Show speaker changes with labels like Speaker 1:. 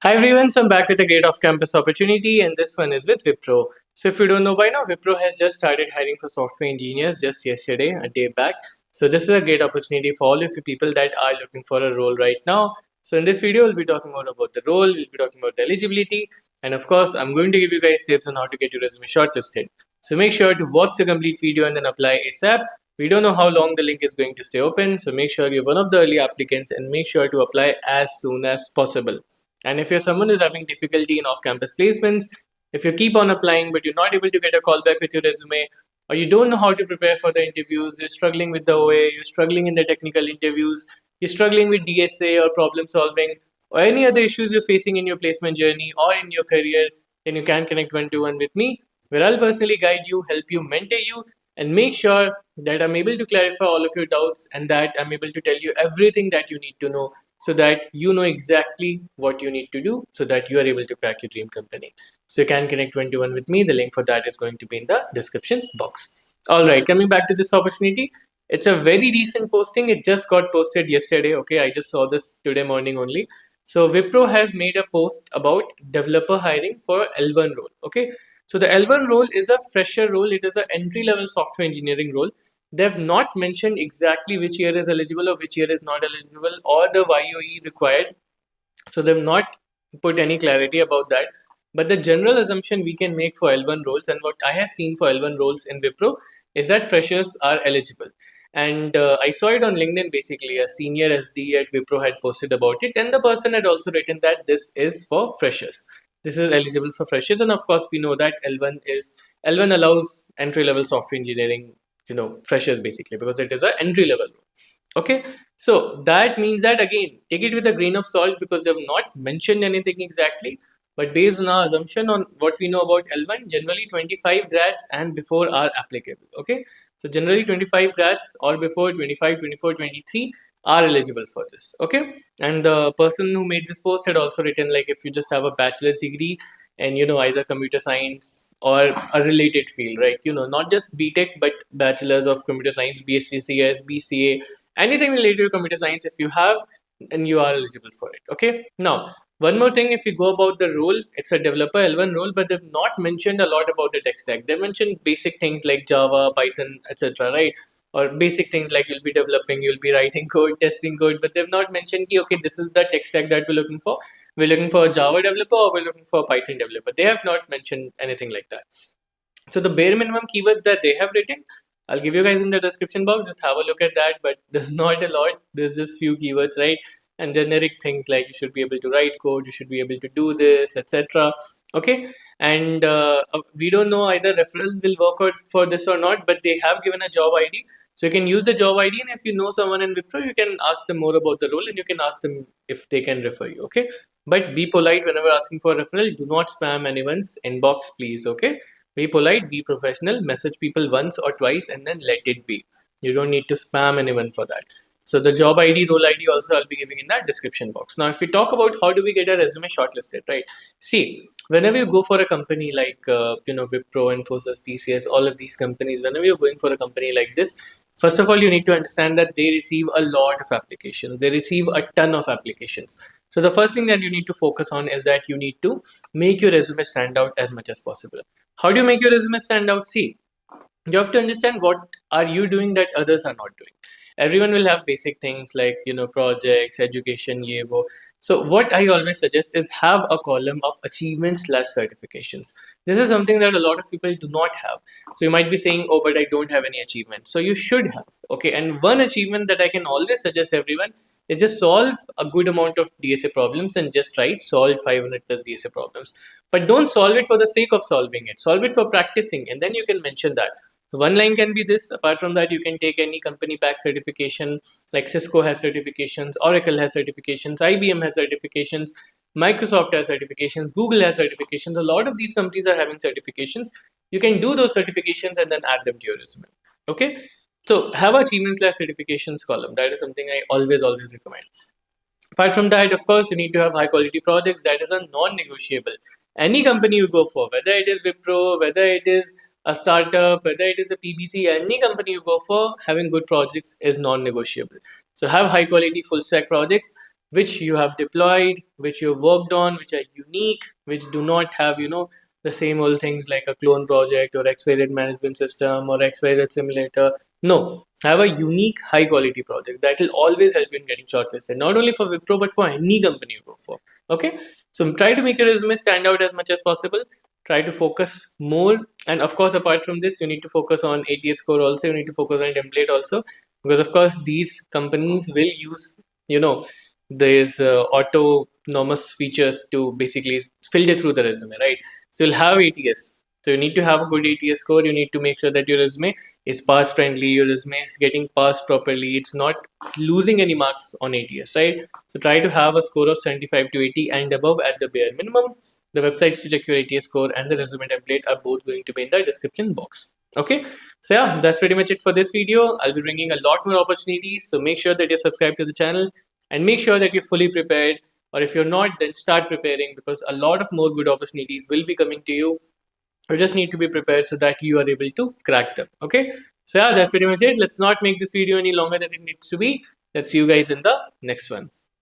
Speaker 1: Hi everyone, so I'm back with a great off-campus opportunity, and this one is with Wipro. So if you don't know by now, Wipro has just started hiring for software engineers just yesterday, a day back. So this is a great opportunity for all of you people that are looking for a role right now. So in this video, we'll be talking more about the role, we'll be talking about the eligibility, and of course, I'm going to give you guys tips on how to get your resume shortlisted. So make sure to watch the complete video and then apply ASAP. We don't know how long the link is going to stay open, so make sure you're one of the early applicants and make sure to apply as soon as possible. And if you're someone who's having difficulty in off campus placements, if you keep on applying but you're not able to get a call back with your resume, or you don't know how to prepare for the interviews, you're struggling with the OA, you're struggling in the technical interviews, you're struggling with DSA or problem solving, or any other issues you're facing in your placement journey or in your career, then you can connect one to one with me, where I'll personally guide you, help you, mentor you, and make sure that I'm able to clarify all of your doubts and that I'm able to tell you everything that you need to know so that you know exactly what you need to do so that you are able to crack your dream company. So you can connect one to one with me. The link for that is going to be in the description box. All right, coming back to this opportunity, it's a very recent posting. It just got posted yesterday. Okay, I just saw this today morning only. So Wipro has made a post about developer hiring for L1 role. Okay, so the L1 role is a fresher role. It is an entry level software engineering role. They have not mentioned exactly which year is eligible or which year is not eligible or the YOE required. So they've not put any clarity about that. But the general assumption we can make for L1 roles and what I have seen for L1 roles in Wipro is that freshers are eligible. And I saw it on LinkedIn basically. A senior SD at Wipro had posted about it, and the person had also written that this is for freshers. This is eligible for freshers, and of course, we know that L1 allows entry level software engineering, freshers basically because it is an entry level. Okay, so that means that again, take it with a grain of salt because they have not mentioned anything exactly. But based on our assumption on what we know about L1, generally 25 grads and before are applicable. Okay, so generally 25 grads or before 25, 24, 23 are eligible for this. Okay, and the person who made this post had also written like if you just have a bachelor's degree and either computer science or a related field, right? Not just BTech but bachelor's of computer science, BSc CS, BCA, anything related to computer science if you have, and you are eligible for it. Okay, now one more thing, if you go about the role, it's a developer L1 role, but they've not mentioned a lot about the tech stack. They mentioned basic things like Java, Python, etc., right? Or basic things like you'll be developing, you'll be writing code, testing code, but they've not mentioned okay, this is the tech stack that we're looking for. We're looking for a Java developer or we're looking for a Python developer. They have not mentioned anything like that. So the bare minimum keywords that they have written, I'll give you guys in the description box. Just have a look at that. But there's not a lot. There's just few keywords, right? And generic things like you should be able to write code, you should be able to do this, etc. Okay, and we don't know either referrals will work out for this or not, but they have given a job ID, so you can use the job ID, and if you know someone in Wipro, you can ask them more about the role, and you can ask them if they can refer you. Okay, but be polite whenever asking for a referral. Do not spam anyone's inbox, please. Okay, be polite, be professional, message people once or twice and then let it be. You don't need to spam anyone for that. So the job ID, role ID also I'll be giving in that description box. Now, if we talk about how do we get a resume shortlisted, right? See, whenever you go for a company like Wipro, Infosys, TCS, all of these companies, whenever you're going for a company like this, first of all, you need to understand that they receive a lot of applications. They receive a ton of applications. So the first thing that you need to focus on is that you need to make your resume stand out as much as possible. How do you make your resume stand out? See, you have to understand what are you doing that others are not doing. Everyone will have basic things like projects, education, ye wo. So what I always suggest is have a column of achievements slash certifications. This is something that a lot of people do not have. So you might be saying, oh, but I don't have any achievements. So you should have. Okay, and one achievement that I can always suggest everyone is just solve a good amount of DSA problems and just write solve 500 plus DSA problems. But don't solve it for the sake of solving it. Solve it for practicing, and then you can mention that. One line can be this. Apart from that, you can take any company pack certification, like Cisco has certifications, Oracle has certifications, IBM has certifications, Microsoft has certifications, Google has certifications. A lot of these companies are having certifications. You can do those certifications and then add them to your resume. Okay. So have achievements slash certifications column. That is something I always recommend. Apart from that, of course, you need to have high quality projects. That is a non-negotiable. Any company you go for, whether it is Wipro, whether it is a startup, whether it is a PBC, any company you go for, having good projects is non-negotiable. So have high quality full stack projects. which you have deployed, which you've worked on, which are unique, which do not have, the same old things like a clone project or XYZ management system or XYZ simulator. No, have a unique, high quality project that will always help you in getting shortlisted, not only for Wipro, but for any company you go for. Okay, so try to make your resume stand out as much as possible. Try to focus more, and of course, apart from this, you need to focus on ATS score also. You need to focus on template also, because of course, these companies will use, you know, these autonomous features to basically filter through the resume, right? So you'll have ATS. So you need to have a good ATS score. You need to make sure that your resume is pass friendly. Your resume is getting passed properly. It's not losing any marks on ATS, right? So try to have a score of 75 to 80 and above at the bare minimum. The websites to check your ATS score and the resume template are both going to be in the description box. Okay, so yeah, that's pretty much it for this video. I'll be bringing a lot more opportunities, so make sure that you're subscribed to the channel and make sure that you're fully prepared. Or if you're not, then start preparing, because a lot of more good opportunities will be coming to you. You just need to be prepared so that you are able to crack them. Okay, so yeah, that's pretty much it. Let's not make this video any longer than it needs to be. Let's see you guys in the next one.